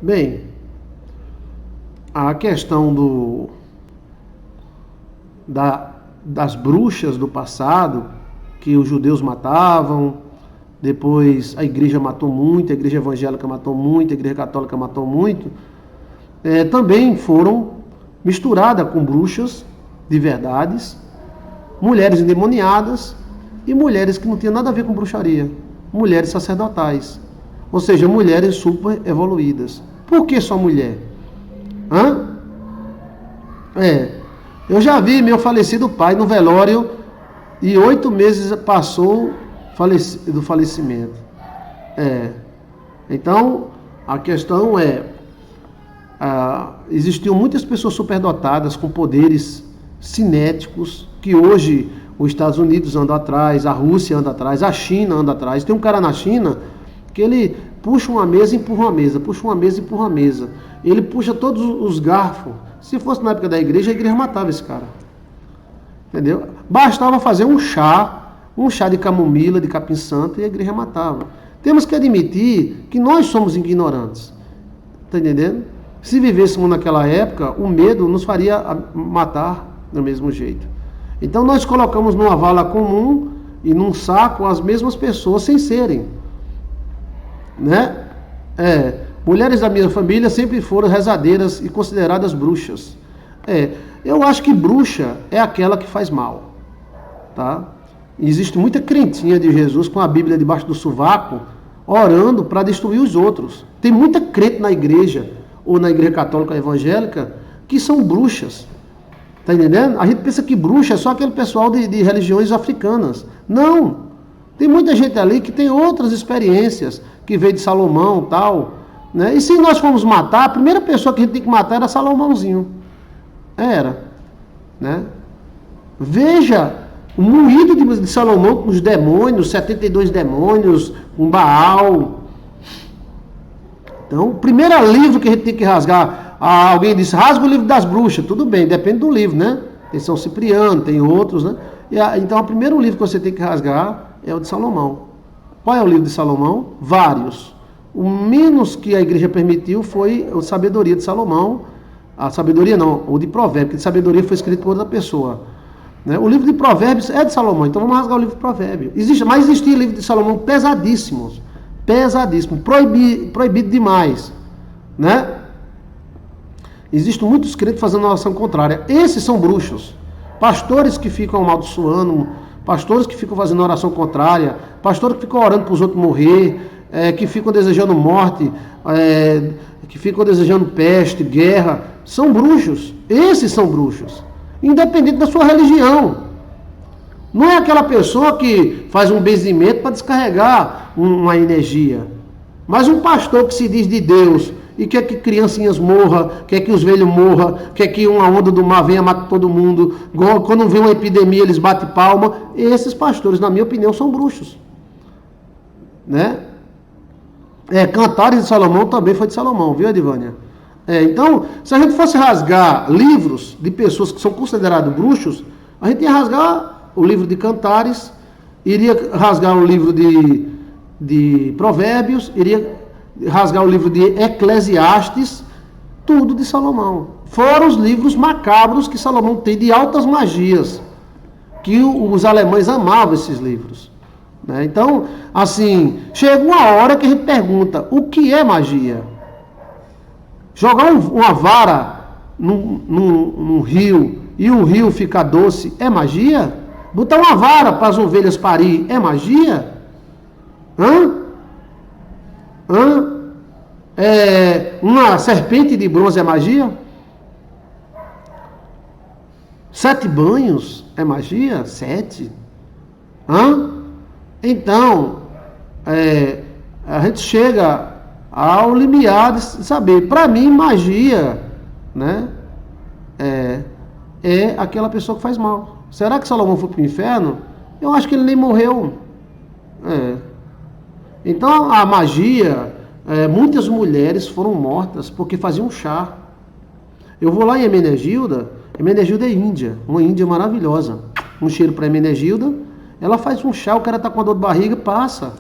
Bem, a questão das bruxas do passado, que os judeus matavam, depois a igreja matou muito, a igreja evangélica matou muito, a igreja católica matou muito, também foram misturadas com bruxas de verdades, mulheres endemoniadas e mulheres que não tinham nada a ver com bruxaria, mulheres sacerdotais, ou seja, mulheres super evoluídas. Por que só mulher? Eu já vi meu falecido pai no velório e 8 meses passou do falecimento. Então, a questão existiam muitas pessoas superdotadas com poderes cinéticos que hoje os Estados Unidos andam atrás, a Rússia anda atrás, a China anda atrás. Tem um cara na China que ele puxa uma mesa e empurra uma mesa, puxa uma mesa e empurra uma mesa. Ele puxa todos os garfos. Se fosse na época da igreja, a igreja matava esse cara. Entendeu? Bastava fazer um chá de camomila, de capim santo, e a igreja matava. Temos que admitir que nós somos ignorantes. Está entendendo? Se vivêssemos naquela época, o medo nos faria matar do mesmo jeito. Então nós colocamos numa vala comum e num saco as mesmas pessoas sem serem. Né? Mulheres da minha família sempre foram rezadeiras e consideradas bruxas. Eu acho que bruxa é aquela que faz mal. Tá? Existe muita crentinha de Jesus com a Bíblia debaixo do sovaco, orando para destruir os outros. Tem muita crente na igreja, ou na igreja católica evangélica, que são bruxas. Tá entendendo? A gente pensa que bruxa é só aquele pessoal de religiões africanas. Não! Tem muita gente ali que tem outras experiências, que veio de Salomão e tal. Né? E se nós formos matar, a primeira pessoa que a gente tem que matar era Salomãozinho. Né? Veja o moído de Salomão com os demônios, 72 demônios, com Baal. Então, o primeiro livro que a gente tem que rasgar, alguém disse, rasga o livro das bruxas. Tudo bem, depende do livro, né? Tem São Cipriano, tem outros, né? Então, o primeiro livro que você tem que rasgar é o de Salomão. Qual é o livro de Salomão? Vários. O menos que a igreja permitiu foi a Sabedoria de Salomão. A Sabedoria não, o de Provérbios, porque de Sabedoria foi escrito por outra pessoa. Né? O livro de Provérbios é de Salomão, então vamos rasgar o livro de Provérbios. Mas existia livro de Salomão pesadíssimos, proibido demais. Né? Existem muitos crentes fazendo oração contrária. Esses são bruxos. Pastores que ficam amaldiçoando, pastores que ficam fazendo oração contrária, pastores que ficam orando para os outros morrer, que ficam desejando morte, que ficam desejando peste, guerra, são bruxos. Esses são bruxos, independente da sua religião. Não é aquela pessoa que faz um benzimento para descarregar uma energia, mas um pastor que se diz de Deus e quer que criancinhas morram, quer que os velhos morram, quer que uma onda do mar venha matar todo mundo, quando vem uma epidemia eles batem palma. Esses pastores, na minha opinião, são bruxos. Né? Cantares de Salomão também foi de Salomão, viu, Edivânia? Então, se a gente fosse rasgar livros de pessoas que são considerados bruxos, a gente ia rasgar o livro de Cantares, iria rasgar o livro de Provérbios, iria rasgar o livro de Eclesiastes, tudo de Salomão. Fora os livros macabros que Salomão tem de altas magias, que os alemães amavam esses livros. Né? Então, assim, chega uma hora que a gente pergunta, o que é magia? Jogar uma vara num rio e o rio ficar doce é magia? Botar uma vara para as ovelhas parir é magia? Uma serpente de bronze é magia? 7 banhos é magia? 7? Então, a gente chega ao limiar de saber. Para mim, magia, né, é aquela pessoa que faz mal. Será que Salomão foi para o inferno? Eu acho que ele nem morreu. Então, a magia, muitas mulheres foram mortas porque faziam chá. Eu vou lá em Hermenegilda é índia, uma índia maravilhosa. Um cheiro para Hermenegilda. Ela faz um chá, o cara está com dor de barriga, passa.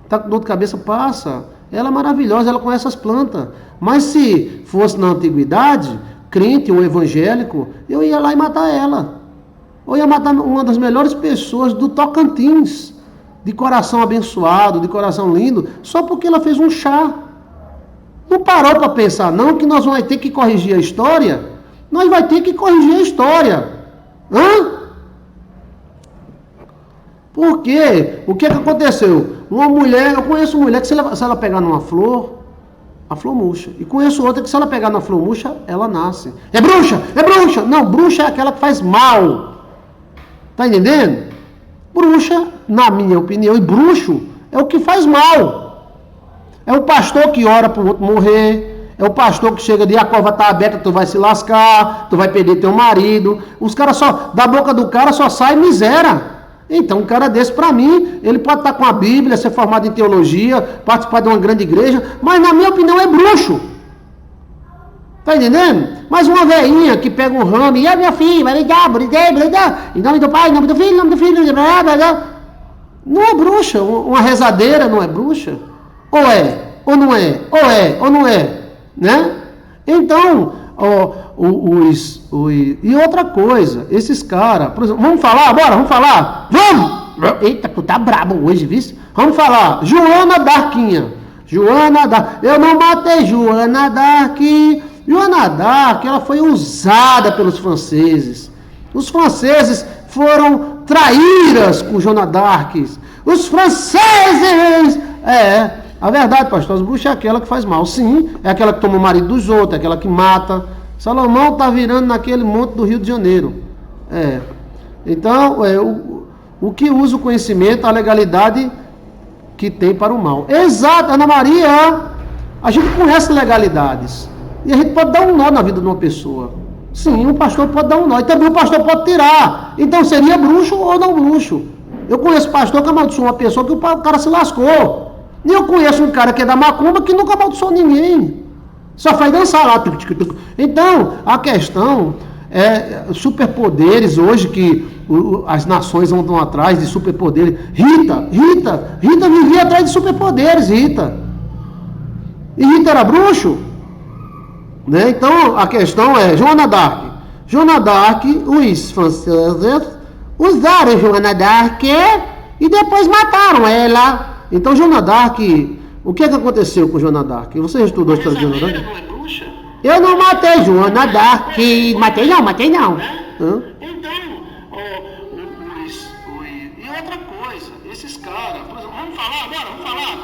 Está com dor de cabeça, passa. Ela é maravilhosa, ela conhece as plantas. Mas se fosse na antiguidade, crente ou evangélico, eu ia lá e matar ela. Ou ia matar uma das melhores pessoas do Tocantins, de coração abençoado, de coração lindo, só porque ela fez um chá. Não parou para pensar não que nós vamos ter que corrigir a história? Nós vamos ter que corrigir a história. Hã? Por quê? O que é que aconteceu? Uma mulher, eu conheço mulher que se ela pegar numa flor, a flor murcha. E conheço outra que se ela pegar na flor murcha, ela nasce. É bruxa! É bruxa! Não, bruxa é aquela que faz mal. Tá entendendo? Bruxa, na minha opinião, e bruxo é o que faz mal. É o pastor que ora para o outro morrer. É o pastor que chega de a cova tá aberta, tu vai se lascar, tu vai perder teu marido. Os caras só, da boca do cara só sai miséria. Então, um cara desse, para mim, ele pode estar com a Bíblia, ser formado em teologia, participar de uma grande igreja, mas na minha opinião é bruxo. Tá entendendo? Mas uma velhinha que pega um ramo e, minha filha, vai ligar, em nome do Pai, em nome do Filho, em nome do Filho, não é bruxa. Uma rezadeira não é bruxa? Ou é? Ou não é? Ou é? Ou não é? Né? Então, e outra coisa, esses caras, por exemplo, vamos falar agora? Vamos falar? Vamos! Eita, tu tá brabo hoje, viu? Vamos falar, Joana Darquinha. Eu não matei Joana Dark. Joana Dark, ela foi usada pelos franceses. Os franceses foram traíras com Joana Dark. Os franceses! A verdade, pastor, as bruxas é aquela que faz mal. Sim, é aquela que toma o marido dos outros, é aquela que mata. Salomão está virando naquele monte do Rio de Janeiro. Então, o que usa o conhecimento, a legalidade que tem para o mal. Exato, Ana Maria, a gente conhece legalidades. E a gente pode dar um nó na vida de uma pessoa. Sim, um pastor pode dar um nó. E também o pastor pode tirar. Então, seria bruxo ou não bruxo? Eu conheço pastor que amaldiçoou uma pessoa que o cara se lascou. E eu conheço um cara que é da macumba que nunca amaldiçoou ninguém. Só faz dançar lá. Então, a questão é superpoderes hoje que as nações andam atrás de superpoderes. Rita vivia atrás de superpoderes, Rita. E Rita era bruxo? Né? Então, a questão é Joana Dark. Joana Dark, os franceses usaram Joana Dark e depois mataram ela. Então, Joana Dark, o que é que aconteceu com Joana Dark? Você estudou a história de Joana Dark? Não é bruxa? Eu não matei Joana Dark. Matei não. Então, e outra coisa, esses caras, por exemplo, vamos falar agora? Vamos!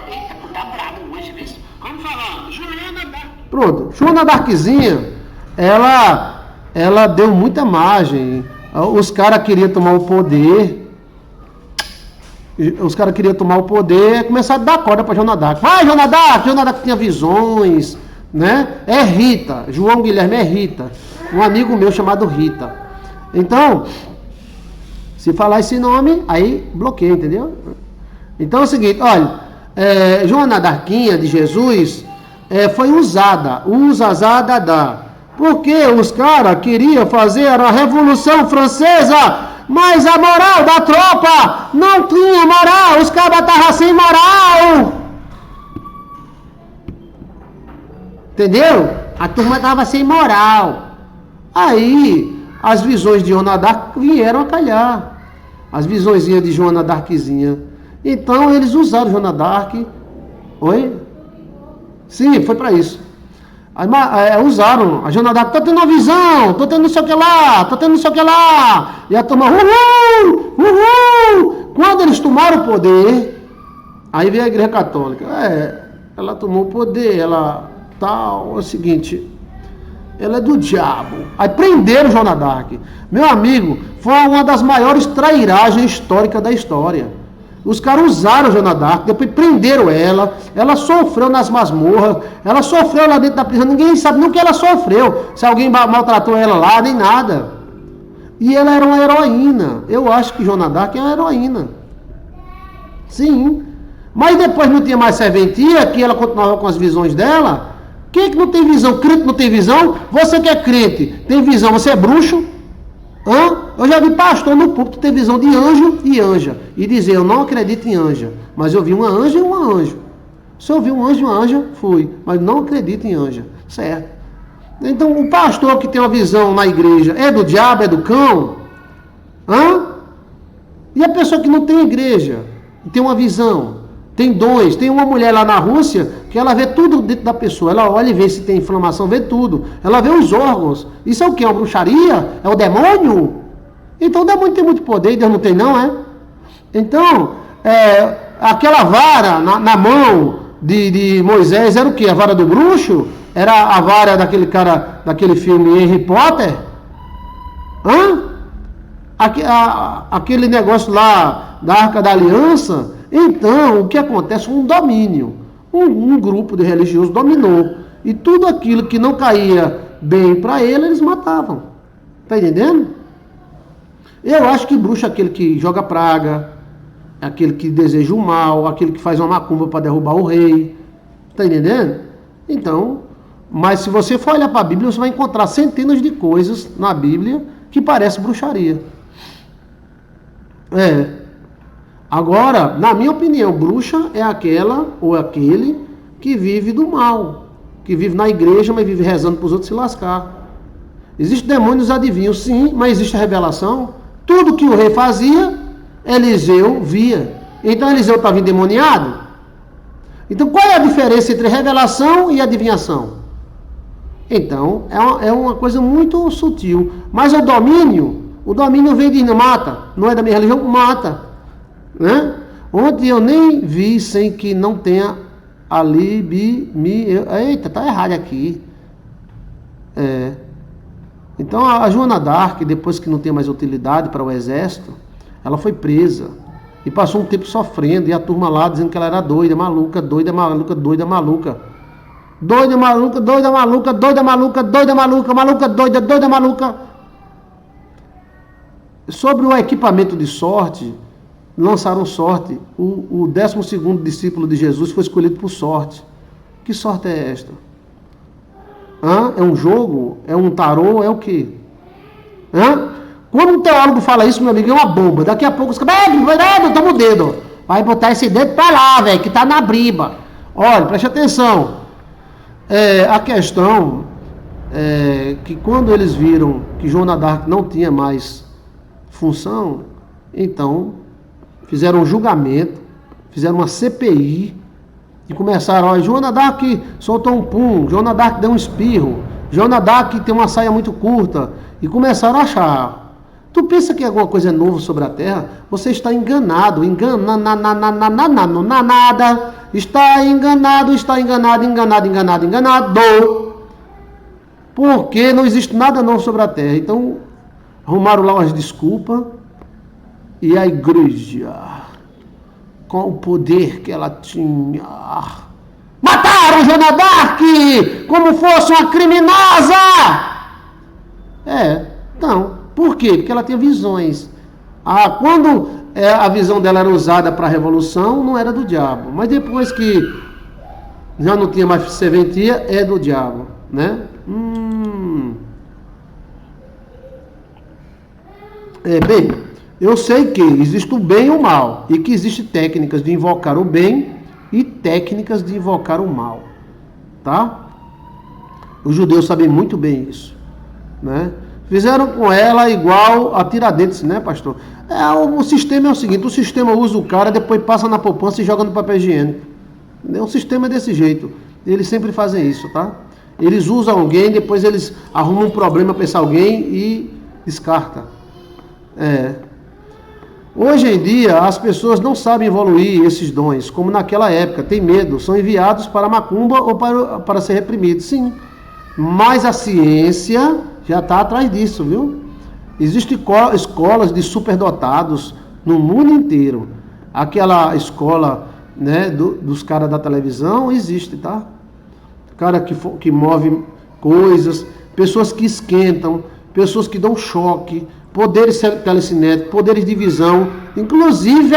Eita, tu tá bravo hoje, viu? Vamos falar, Joana Dark. Pronto, Joana Darkzinha, ela deu muita margem. Os caras queriam tomar o poder. Começaram a dar corda para Joana Dark. Vai, Joana Dark tinha visões, né? É Rita, João Guilherme é Rita. Um amigo meu chamado Rita. Então, se falar esse nome, aí bloqueia, entendeu? Então é o seguinte, olha, Joana Darquinha de Jesus foi usada, porque os caras queriam fazer a Revolução Francesa. Mas a moral da tropa não tinha moral, os cabas estavam sem moral. Entendeu? A turma estava sem moral. Aí, as visões de Joana Dark vieram a calhar. As visõezinhas de Joana Darkzinha. Então, eles usaram Joana Dark. Oi? Sim, foi para isso. Aí, usaram a Joana Dark, tô tendo uma visão, tô tendo não sei o que lá, e a turma, uhul, quando eles tomaram o poder, aí veio a igreja católica, ela tomou o poder, ela tal, é o seguinte, ela é do diabo, aí prenderam Joana Dark, meu amigo, foi uma das maiores trairagens históricas da história. Os caras usaram a Joana Dark, depois prenderam ela sofreu nas masmorras, ela sofreu lá dentro da prisão, ninguém sabe nem o que ela sofreu, se alguém maltratou ela lá, nem nada. E ela era uma heroína, eu acho que Joana Dark é uma heroína. Sim, mas depois não tinha mais serventia, que ela continuava com as visões dela. Quem é que não tem visão? Crente não tem visão? Você que é crente, tem visão, você é bruxo? Eu já vi pastor no púlpito ter visão de anjo e anja. E dizer, eu não acredito em anja. Mas eu vi uma anja e um anjo. Se eu vi um anjo e uma anja, fui. Mas não acredito em anja. Certo. Então, o pastor que tem uma visão na igreja é do diabo, é do cão? Hã? E a pessoa que não tem igreja, tem uma visão, tem dons, tem uma mulher lá na Rússia que ela vê tudo dentro da pessoa. Ela olha e vê se tem inflamação, vê tudo. Ela vê os órgãos. Isso é o quê? É uma bruxaria? É o demônio? Então o demônio tem muito poder e Deus não tem não, é? Então, aquela vara na mão de Moisés era o quê? A vara do bruxo? Era a vara daquele cara, daquele filme Harry Potter? Hã? Aquele negócio lá da Arca da Aliança? Então, o que acontece? Um domínio. Um grupo de religiosos dominou. E tudo aquilo que não caía bem para ele, eles matavam. Tá entendendo? Eu acho que bruxo é aquele que joga praga, aquele que deseja o mal, aquele que faz uma macumba para derrubar o rei. Tá entendendo? Então, mas se você for olhar para a Bíblia, você vai encontrar centenas de coisas na Bíblia que parece bruxaria. Agora, na minha opinião, bruxa é aquela ou aquele que vive do mal, que vive na igreja, mas vive rezando para os outros se lascar. Existem demônios adivinhos, sim, mas existe a revelação. Tudo que o rei fazia, Eliseu via. Então Eliseu estava endemoniado? Então qual é a diferença entre revelação e adivinhação? Então, é uma coisa muito sutil. Mas o domínio vem de mata, não é da minha religião, mata. Né? Ontem eu nem vi sem que não tenha eita, tá errado aqui. Então a Joana d'Arc, depois que não tem mais utilidade para o exército, ela foi presa e passou um tempo sofrendo, e a turma lá dizendo que ela era doida, maluca, doida, maluca, doida, maluca. Doida, maluca, doida, maluca, doida, maluca, doida, maluca, maluca, doida, doida, maluca. Sobre o equipamento de sorte, lançaram sorte. O 12º discípulo de Jesus foi escolhido por sorte. Que sorte é esta? É um jogo? É um tarô? É o quê? Quando um teólogo fala isso, meu amigo, é uma bomba. Daqui a pouco os caras, toma o dedo. Vai botar esse dedo pra lá, velho, que tá na briba. Olha, preste atenção. A questão é que quando eles viram que Joana d'Arc não tinha mais função, então fizeram um julgamento, fizeram uma CPI e começaram, Joana d'Arc soltou um pum, Joana d'Arc deu um espirro, Joana d'Arc tem uma saia muito curta, e começaram a achar. Tu pensa que é alguma coisa nova sobre a Terra? Você está enganado, nada. Está enganado. Porque não existe nada novo sobre a Terra. Então, arrumaram lá umas desculpas. E a igreja, com o poder que ela tinha, mataram Joana d'Arc como fosse uma criminosa. Então, por quê? Porque ela tinha visões. Quando a visão dela era usada para a revolução, não era do diabo. Mas depois que já não tinha mais serventia, é do diabo, né? Bem, eu sei que existe o bem e o mal, e que existem técnicas de invocar o bem e técnicas de invocar o mal, tá? Os judeus sabem muito bem isso, né? Fizeram com ela igual a Tiradentes, né, pastor? O sistema é o seguinte, o sistema usa o cara, depois passa na poupança e joga no papel higiênico. O sistema é desse jeito. Eles sempre fazem isso, tá? Eles usam alguém, depois eles arrumam um problema para esse alguém e descarta. Hoje em dia, as pessoas não sabem evoluir esses dons, como naquela época, tem medo, são enviados para a macumba ou para ser reprimidos, sim. Mas a ciência já está atrás disso, viu? Existem escolas de superdotados no mundo inteiro. Aquela escola, né, dos caras da televisão existe, tá? Cara que move coisas, pessoas que esquentam, pessoas que dão choque, poderes telecinéticos, poderes de visão, inclusive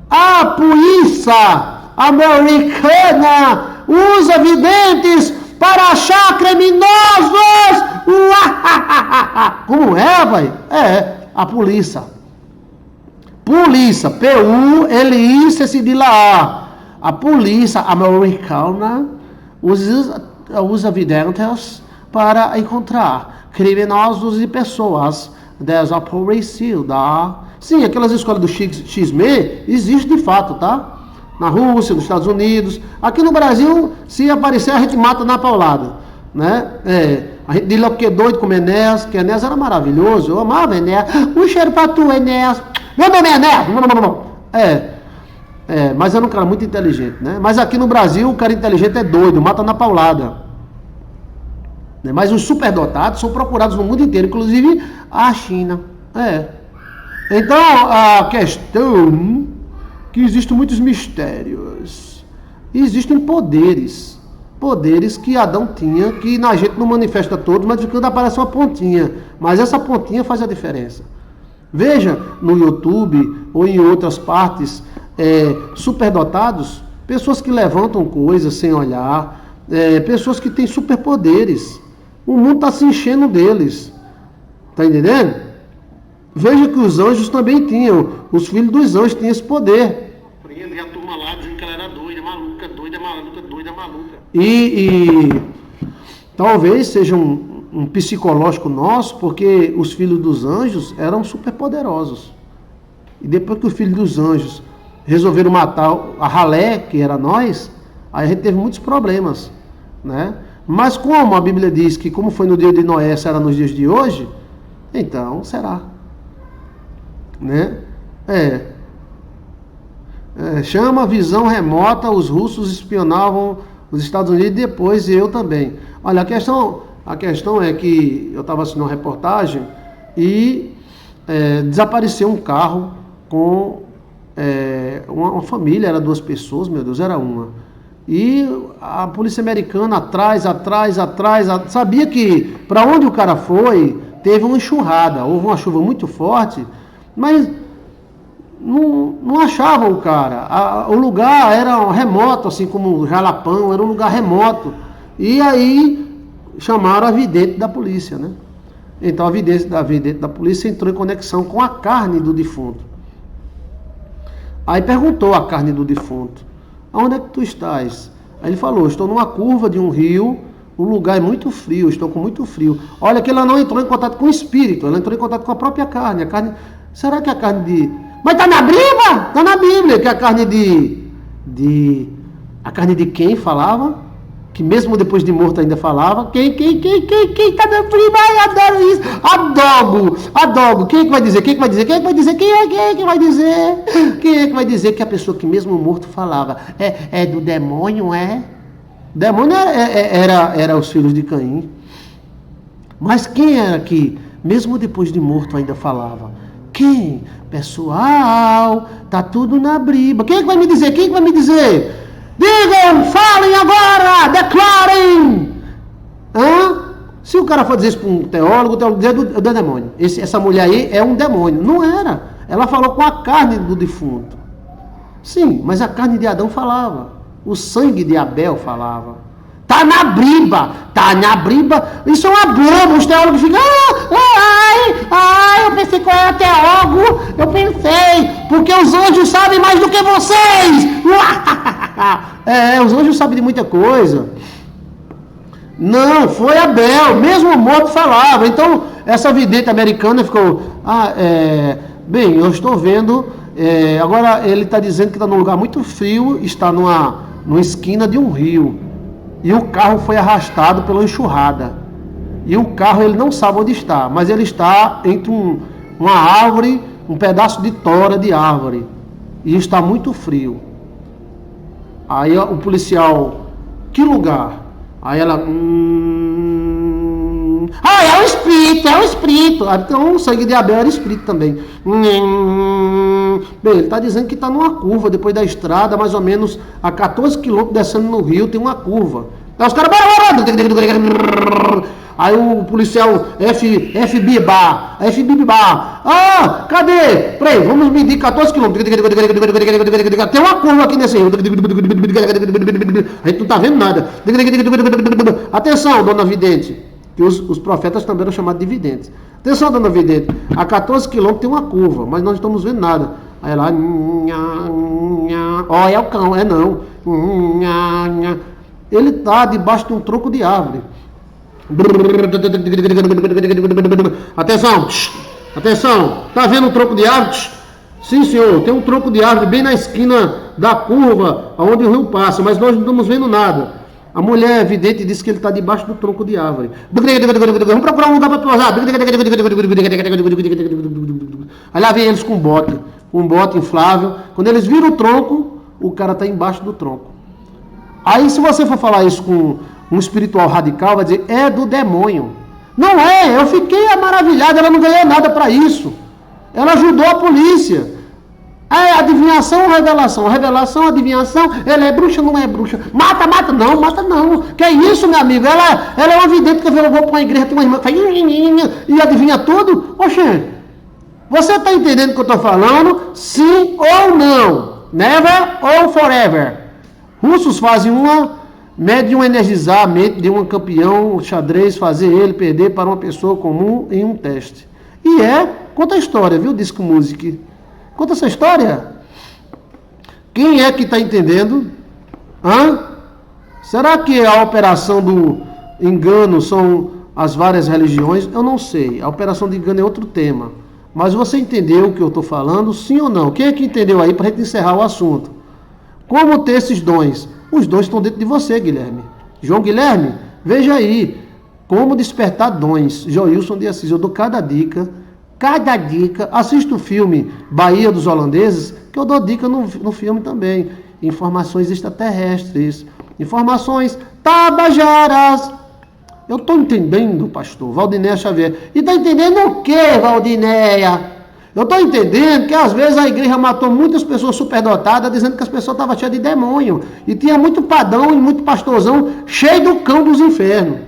a polícia americana usa videntes para achar criminosos. Como é, vai? A polícia. Polícia, P-U-L-I-C-C-D-L-A. A polícia americana usa videntes para encontrar criminosos e pessoas desaparecidas. Sim, aquelas escolas do XME existem de fato, tá? Na Rússia, nos Estados Unidos. Aqui no Brasil, se aparecer, a gente mata na paulada, né? A gente diz logo que é doido com o Enéas, que Enéas era maravilhoso, eu amava Enéas. Um cheiro pra tu, Enéas. Meu nome é Enéas. Mas era um cara muito inteligente, né? Mas aqui no Brasil, o cara inteligente é doido, mata na paulada. Mas os superdotados são procurados no mundo inteiro, inclusive a China. Então, a questão que existem muitos mistérios. Existem poderes que Adão tinha, que na gente não manifesta todos, mas quando aparece uma pontinha. Mas essa pontinha faz a diferença. Veja no YouTube ou em outras partes, superdotados, pessoas que levantam coisas sem olhar, pessoas que têm superpoderes. O mundo está se enchendo deles. Está entendendo? Veja que os anjos também tinham. Os filhos dos anjos tinham esse poder. E a turma lá dizendo que ela era doida, maluca. E talvez seja um psicológico nosso, porque os filhos dos anjos eram superpoderosos. E depois que os filhos dos anjos resolveram matar a ralé, que era nós, aí a gente teve muitos problemas, né? Mas como a Bíblia diz que como foi no dia de Noé, será nos dias de hoje, então será, né? Chama visão remota, os russos espionavam os Estados Unidos e depois eu também. Olha, a questão é que eu estava assistindo uma reportagem e desapareceu um carro com uma família, era 2 pessoas, meu Deus, era uma. E a polícia americana atrás, sabia que para onde o cara foi, teve uma enxurrada, houve uma chuva muito forte, mas não achavam o cara. O lugar era remoto, assim como o Jalapão, era um lugar remoto. E aí chamaram a vidente da polícia, né? Então a vidente da polícia entrou em conexão com a carne do defunto. Aí perguntou a carne do defunto: aonde é que tu estás? Aí ele falou: estou numa curva de um rio, o lugar é muito frio, estou com muito frio. Olha que ela não entrou em contato com o espírito, ela entrou em contato com a própria carne. Será que a carne de... Mas tá na Bíblia? Tá na Bíblia, que a carne a carne de quem falava? Que mesmo depois de morto ainda falava. Quem tá na Bíblia? Ai, adoro isso. Adogo. Quem é que vai dizer? Quem é que vai dizer que a pessoa que mesmo morto falava? É do demônio, é? Demônio era os filhos de Caim. Mas quem era que mesmo depois de morto ainda falava? Quem? Pessoal, tá tudo na Bíblia. Quem é que vai me dizer? Digam, falem agora, declarem. Se o cara for dizer isso para um teólogo, o teólogo diz é do demônio. Essa mulher aí é um demônio. Não era. Ela falou com a carne do defunto. Sim, mas a carne de Adão falava. O sangue de Abel falava. Tá na Bíblia. Isso é uma bomba. Os teólogos ficam... eu pensei que eu era teólogo. Eu pensei. Porque os anjos sabem mais do que vocês. Os anjos sabem de muita coisa. Não, foi Abel. Mesmo morto falava. Então, essa vidente americana ficou... bem, eu estou vendo... agora, ele está dizendo que está num lugar muito frio. Está numa esquina de um rio. E o carro foi arrastado pela enxurrada. E o carro ele não sabe onde está, mas ele está entre uma árvore, um pedaço de tora de árvore. E está muito frio. Aí o policial, que lugar? Aí ela... é o espírito. Então o sangue de Abel era espírito também. Bem, ele está dizendo que está numa curva, depois da estrada, mais ou menos a 14 quilômetros descendo no rio, tem uma curva. Aí os caras... Aí o policial FBI. Cadê? Peraí, vamos medir 14 quilômetros. Tem uma curva aqui nesse rio. A gente não está vendo nada. Atenção, dona Vidente. Que os profetas também eram chamados de videntes. Atenção, dona Vidente. A 14 quilômetros tem uma curva, mas nós não estamos vendo nada. Aí ela, ó, é o cão, é não. Ele está debaixo de um tronco de árvore. Atenção, atenção, tá vendo um tronco de árvore? Sim, senhor, tem um tronco de árvore bem na esquina da curva, onde o rio passa, mas nós não estamos vendo nada. A mulher vidente disse que ele está debaixo do tronco de árvore. Vamos procurar um lugar para pousar. Aí lá vem eles com um bote inflável. Quando eles viram o tronco, o cara está embaixo do tronco. Aí se você for falar isso com um espiritual radical, vai dizer, é do demônio. Não é, eu fiquei maravilhado, ela não ganhou nada para isso. Ela ajudou a polícia. É adivinhação ou revelação? Revelação, adivinhação, ela é bruxa ou não é bruxa? Mata, não, mata não. Que é isso, meu amigo? Ela é uma vidente que eu vou para uma igreja, tem uma irmã que faz e adivinha tudo? Oxê, você está entendendo o que eu estou falando? Sim ou não? Never ou forever? Russos fazem uma médium energizar a mente de um campeão xadrez, fazer ele perder para uma pessoa comum em um teste. E conta a história, viu, Disco Music? Conta essa história. Quem é que está entendendo? Será que a operação do engano são as várias religiões? Eu não sei. A operação de engano é outro tema. Mas você entendeu o que eu estou falando? Sim ou não? Quem é que entendeu aí para a gente encerrar o assunto? Como ter esses dons? Os dons estão dentro de você, Guilherme. João Guilherme, veja aí. Como despertar dons. Joilson de Assis. Eu dou cada dica. Assista o filme Bahia dos Holandeses, que eu dou dica no filme também. Informações extraterrestres, informações tabajaras. Eu estou entendendo, pastor, Valdinéia Xavier. E está entendendo o que, Valdinéia? Eu estou entendendo que às vezes a igreja matou muitas pessoas superdotadas, dizendo que as pessoas estavam cheias de demônio. E tinha muito padrão e muito pastorzão cheio do cão dos infernos.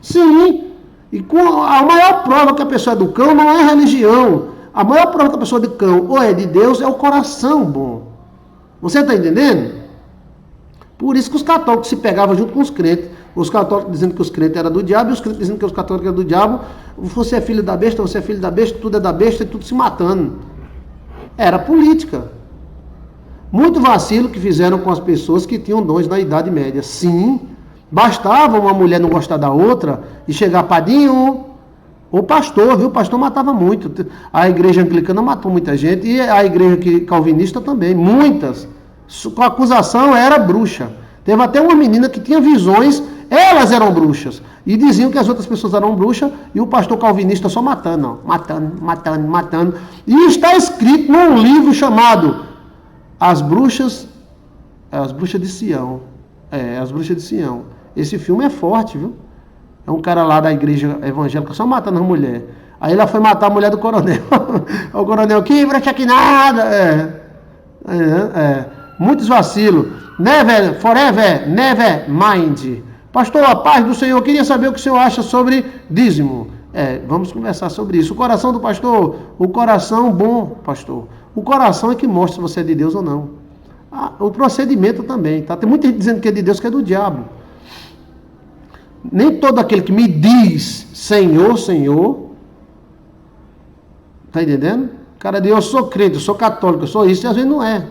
Sim. E a maior prova que a pessoa é do cão não é a religião. A maior prova que a pessoa é do cão ou é de Deus é o coração bom. Você está entendendo? Por isso que os católicos se pegavam junto com os crentes. Os católicos dizendo que os crentes eram do diabo e os crentes dizendo que os católicos eram do diabo. Você é filho da besta, você é filho da besta, tudo é da besta e tudo se matando. Era política. Muito vacilo que fizeram com as pessoas que tinham dons na Idade Média. Sim. Bastava uma mulher não gostar da outra e chegar padinho, ou pastor, viu? O pastor matava muito. A igreja anglicana matou muita gente e a igreja calvinista também, muitas. Com a acusação era bruxa. Teve até uma menina que tinha visões, elas eram bruxas. E diziam que as outras pessoas eram bruxas e o pastor calvinista só matando, matando. E está escrito num livro chamado As Bruxas de Sião. As Bruxas de Sião. Esse filme é forte, viu? É um cara lá da igreja evangélica só matando a mulher. Aí ela foi matar a mulher do coronel. O coronel, que bruxa que nada. Muitos vacilos. Never, forever, never mind. Pastor, a paz do Senhor, eu queria saber o que o senhor acha sobre dízimo. Vamos conversar sobre isso. O coração do pastor, o coração bom, pastor. O coração é que mostra se você é de Deus ou não. O procedimento também, tá? Tem muita gente dizendo que é de Deus, que é do diabo. Nem todo aquele que me diz Senhor, Senhor, tá entendendo? O cara diz, eu sou crente, eu sou católico, eu sou isso, e às vezes não é.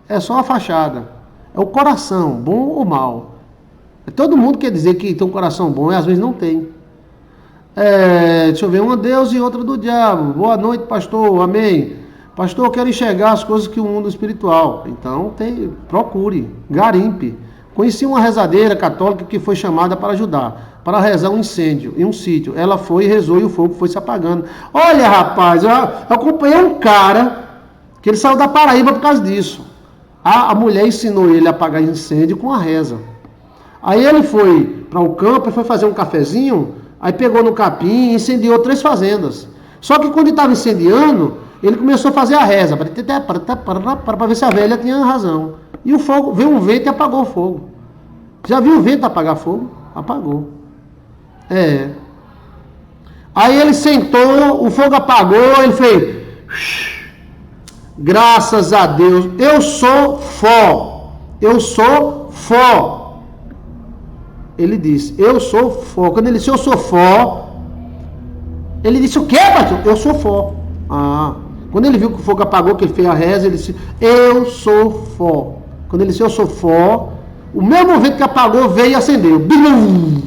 É só a fachada. É o coração, bom ou mal. Todo mundo quer dizer que tem um coração bom, e às vezes não tem. Deixa eu ver, uma Deus e outra do diabo. Boa noite, pastor, amém. Pastor, eu quero enxergar as coisas que o mundo espiritual. Então, procure, garimpe. Conheci uma rezadeira católica que foi chamada para ajudar, para rezar um incêndio em um sítio. Ela foi, rezou e o fogo foi se apagando. Olha, rapaz, eu acompanhei um cara que ele saiu da Paraíba por causa disso. A mulher ensinou ele a apagar incêndio com a reza. Aí ele foi para o campo, foi fazer um cafezinho, aí pegou no capim e incendiou 3 fazendas. Só que quando ele estava incendiando, ele começou a fazer a reza, para ver se a velha tinha razão. E o fogo, veio um vento e apagou o fogo. Já viu o vento apagar fogo? Apagou. Aí ele sentou, o fogo apagou, ele fez... Graças a Deus, eu sou fó. Ele disse, eu sou fó. Quando ele disse, eu sou fó, ele disse, o quê, pastor? Eu sou fó. Quando ele viu que o fogo apagou, que ele fez a reza, ele disse, eu sou Fó. Quando ele disse, eu sou Fó, o mesmo vento que apagou veio e acendeu. Bum!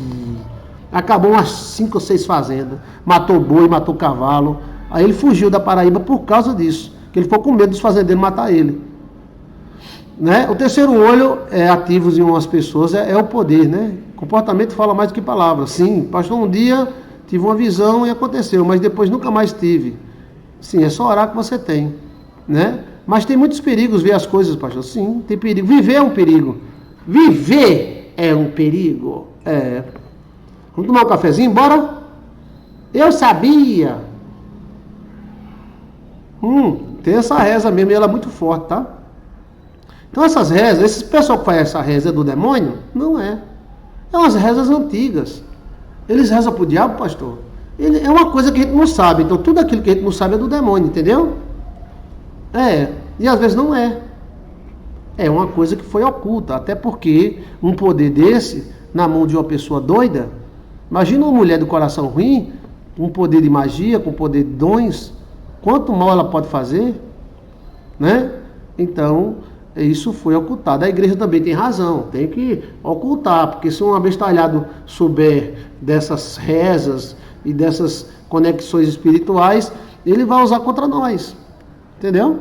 Acabou umas 5 ou 6 fazendas. Matou boi, matou cavalo. Aí ele fugiu da Paraíba por causa disso. Que ele ficou com medo dos fazendeiros matar ele. Né? O terceiro olho, ativos em umas pessoas, é o poder. Né? Comportamento fala mais do que palavras. Sim, pastor, um dia tive uma visão e aconteceu, mas depois nunca mais tive. Sim, é só orar que você tem. Né? Mas tem muitos perigos ver as coisas, pastor. Sim, tem perigo. Viver é um perigo. Viver é um perigo. Vamos tomar um cafezinho? Bora? Eu sabia. Tem essa reza mesmo, e ela é muito forte, tá? Então essas rezas, esse pessoal que faz essa reza é do demônio? Não é. É umas rezas antigas. Eles rezam pro diabo, pastor? É uma coisa que a gente não sabe. Então tudo aquilo que a gente não sabe é do demônio, entendeu? E às vezes não é. É uma coisa que foi oculta. Até porque um poder desse, na mão de uma pessoa doida, imagina uma mulher do coração ruim, com poder de magia, com poder de dons, quanto mal ela pode fazer, né? Então, isso foi ocultado. A igreja também tem razão, tem que ocultar, porque se um abestalhado souber dessas rezas e dessas conexões espirituais, ele vai usar contra nós, entendeu?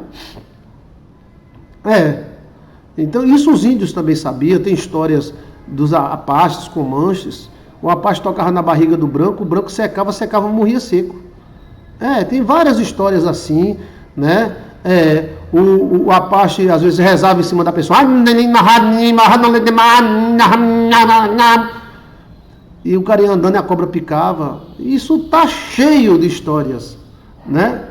Então isso os índios também sabiam, tem histórias dos apastes, comanches. O apache tocava na barriga do branco, o branco secava, morria seco. Tem várias histórias assim, né? O apache às vezes rezava em cima da pessoa. E o cara ia andando e a cobra picava. Isso tá cheio de histórias, né?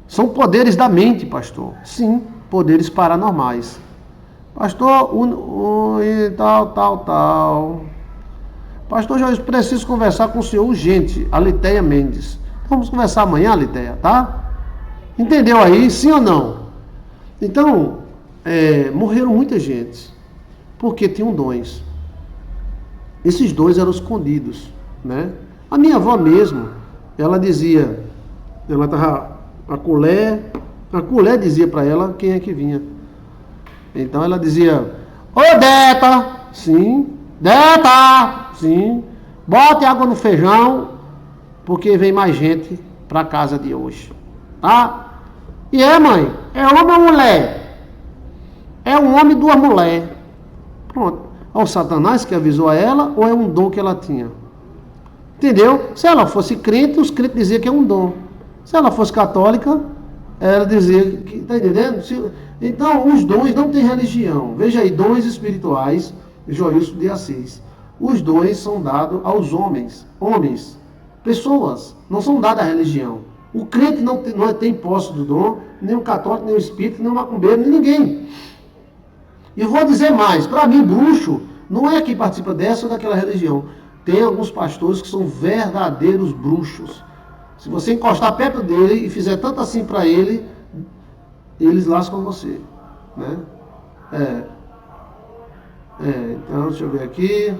São poderes da mente, pastor. Sim, poderes paranormais. Pastor, tal. Pastor Jorge, preciso conversar com o senhor urgente, a Litéia Mendes. Vamos conversar amanhã, Litéia, tá? Entendeu aí, sim ou não? Então, morreram muita gente, porque tinham dons. Esses dons eram escondidos, né? A minha avó mesmo, ela dizia, ela estava, a colher dizia para ela quem é que vinha. Então ela dizia, ô Deta, sim, Deta, sim, bote água no feijão, porque vem mais gente para casa de hoje, tá? E mãe, é homem ou mulher? É um homem e 2 mulheres. Pronto. É o Satanás que avisou a ela ou é um dom que ela tinha? Entendeu? Se ela fosse crente, os crentes diziam que é um dom. Se ela fosse católica, ela dizia que, tá entendendo? Então, os dons não têm religião. Veja aí, dons espirituais, Joilson de Assis. Os dons são dados aos homens, pessoas, não são dados à religião. O crente não tem posse do dom, nem o católico, nem o espírito, nem o macumbeiro, nem ninguém. E vou dizer mais, para mim, bruxo não é quem participa dessa ou daquela religião. Tem alguns pastores que são verdadeiros bruxos. Se você encostar perto dele e fizer tanto assim para ele, eles lascam você, né? Então, deixa eu ver aqui.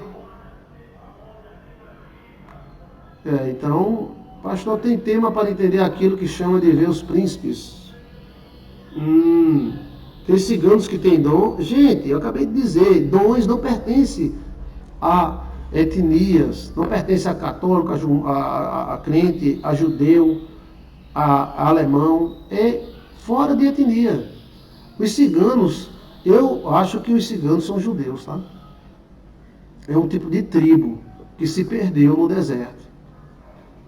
Então, pastor, tem tema para entender aquilo que chama de ver os príncipes. Tem ciganos que têm dom. Gente, eu acabei de dizer, dons não pertencem a etnias, não pertencem a católico, a crente, a judeu, a alemão, é fora de etnia. Os ciganos, eu acho que os ciganos são judeus, tá? É um tipo de tribo que se perdeu no deserto.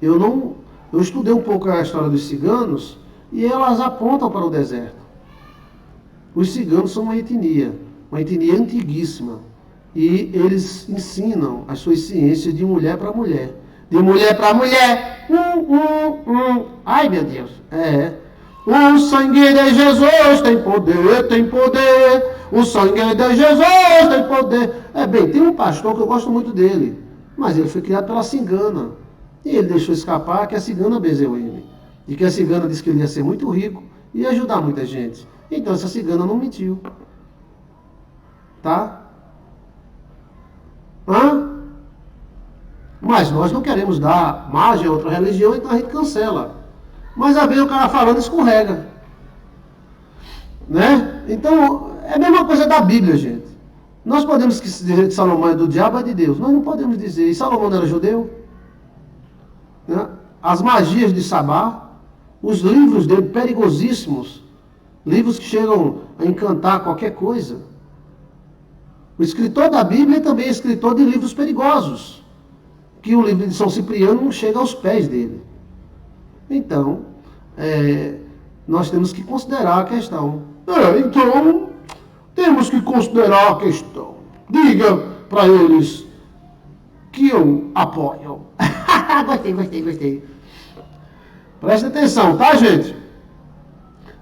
Eu estudei um pouco a história dos ciganos e elas apontam para o deserto. Os ciganos são uma etnia antiguíssima. E eles ensinam as suas ciências de mulher para mulher. De mulher para mulher. Ai, meu Deus. O sangue de Jesus tem poder, tem poder. O sangue de Jesus tem poder. Tem um pastor que eu gosto muito dele. Mas ele foi criado pela cigana. E ele deixou escapar que a cigana bezeu ele. E que a cigana disse que ele ia ser muito rico e ia ajudar muita gente. Então essa cigana não mentiu. Tá? Mas nós não queremos dar margem a outra religião, então a gente cancela. Mas às vezes o cara falando escorrega. Né? Então, é a mesma coisa da Bíblia, gente. Nós podemos dizer que Salomão é do diabo ou é de Deus. Nós não podemos dizer. E Salomão não era judeu? Né? As magias de Sabá, os livros dele perigosíssimos, livros que chegam a encantar qualquer coisa. O escritor da Bíblia também é escritor de livros perigosos, que o livro de São Cipriano não chega aos pés dele. Então, nós temos que considerar a questão. Então, temos que considerar a questão. Diga para eles que eu apoio. Gostei. Preste atenção, tá, gente?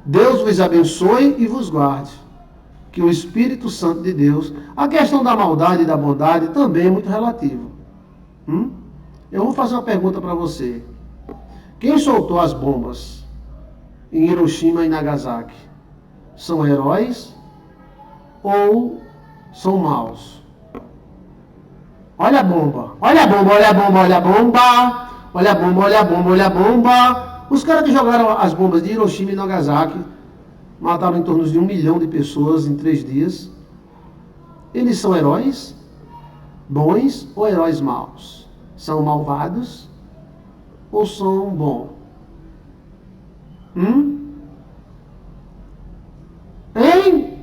Deus vos abençoe e vos guarde. Que o Espírito Santo de Deus... A questão da maldade e da bondade também é muito relativo. Eu vou fazer uma pergunta para você. Quem soltou as bombas em Hiroshima e Nagasaki? São heróis ou são maus? Olha a bomba. Olha a bomba, olha a bomba, olha a bomba. Olha a bomba, olha a bomba, olha a bomba. Os caras que jogaram as bombas de Hiroshima e Nagasaki mataram em torno de 1 milhão de pessoas em 3 dias. Eles são heróis bons ou heróis maus? São malvados ou são bons? Hein?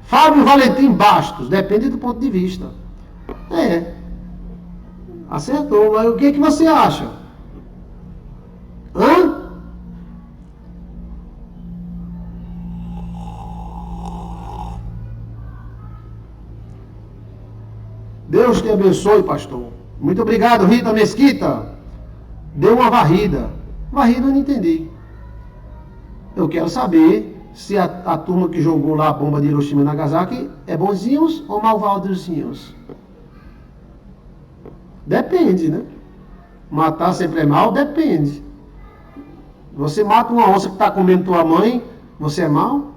Fábio Valentim Bastos, depende do ponto de vista. Acertou, mas o que você acha? Deus te abençoe, pastor. Muito obrigado, Rita Mesquita. Deu uma varrida. Varrida eu não entendi. Eu quero saber se a turma que jogou lá a bomba de Hiroshima e Nagasaki é bonzinhos ou malvadozinhos. Depende, né? Matar sempre é mal? Depende. Você mata uma onça que está comendo tua mãe, você é mal?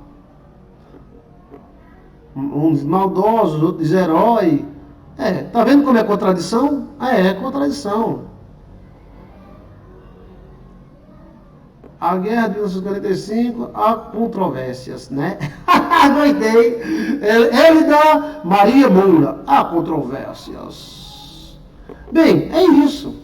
Uns maldosos, outros heróis. Tá vendo como é contradição? É contradição. A guerra de 1945, há controvérsias, né? Gostei. Elida Maria Moura, há controvérsias. Bem, é isso.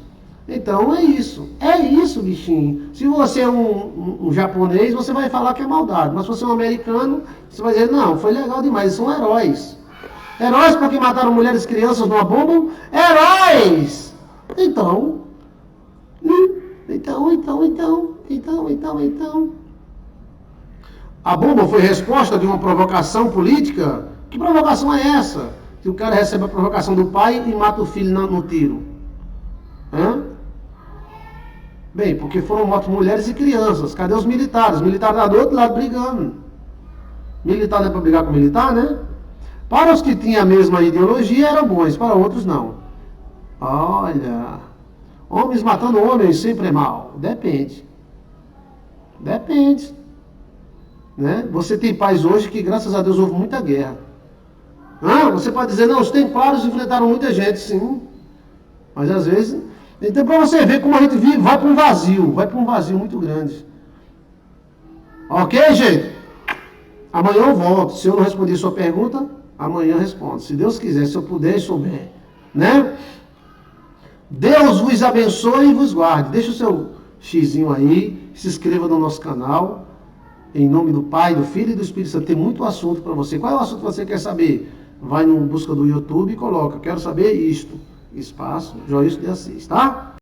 Então é isso. É isso, bichinho. Se você é um japonês, você vai falar que é maldade. Mas se você é um americano, você vai dizer, não, foi legal demais, eles são heróis. Heróis porque mataram mulheres e crianças numa bomba? Heróis! Então. A bomba foi resposta de uma provocação política? Que provocação é essa? Que o cara recebe a provocação do pai e mata o filho no tiro. Bem, porque foram mortas mulheres e crianças. Cadê os militares? Os militares lá do outro lado brigando. Militar não é para brigar com militar, né? Para os que tinham a mesma ideologia eram bons, para outros não. Olha, homens matando homens sempre é mal. Depende. Né? Você tem país hoje que, graças a Deus, houve muita guerra. Você pode dizer, não, os templários enfrentaram muita gente, sim. Mas às vezes... Então, para você ver como a gente vive, vai para um vazio muito grande. Ok, gente? Amanhã eu volto. Se eu não responder sua pergunta, amanhã eu respondo. Se Deus quiser, se eu puder e souber. Né? Deus vos abençoe e vos guarde. Deixa o seu xizinho aí, se inscreva no nosso canal. Em nome do Pai, do Filho e do Espírito Santo. Tem muito assunto para você. Qual é o assunto que você quer saber? Vai no busca do YouTube e coloca, quero saber isto. Espaço, Joilson de Assis, tá?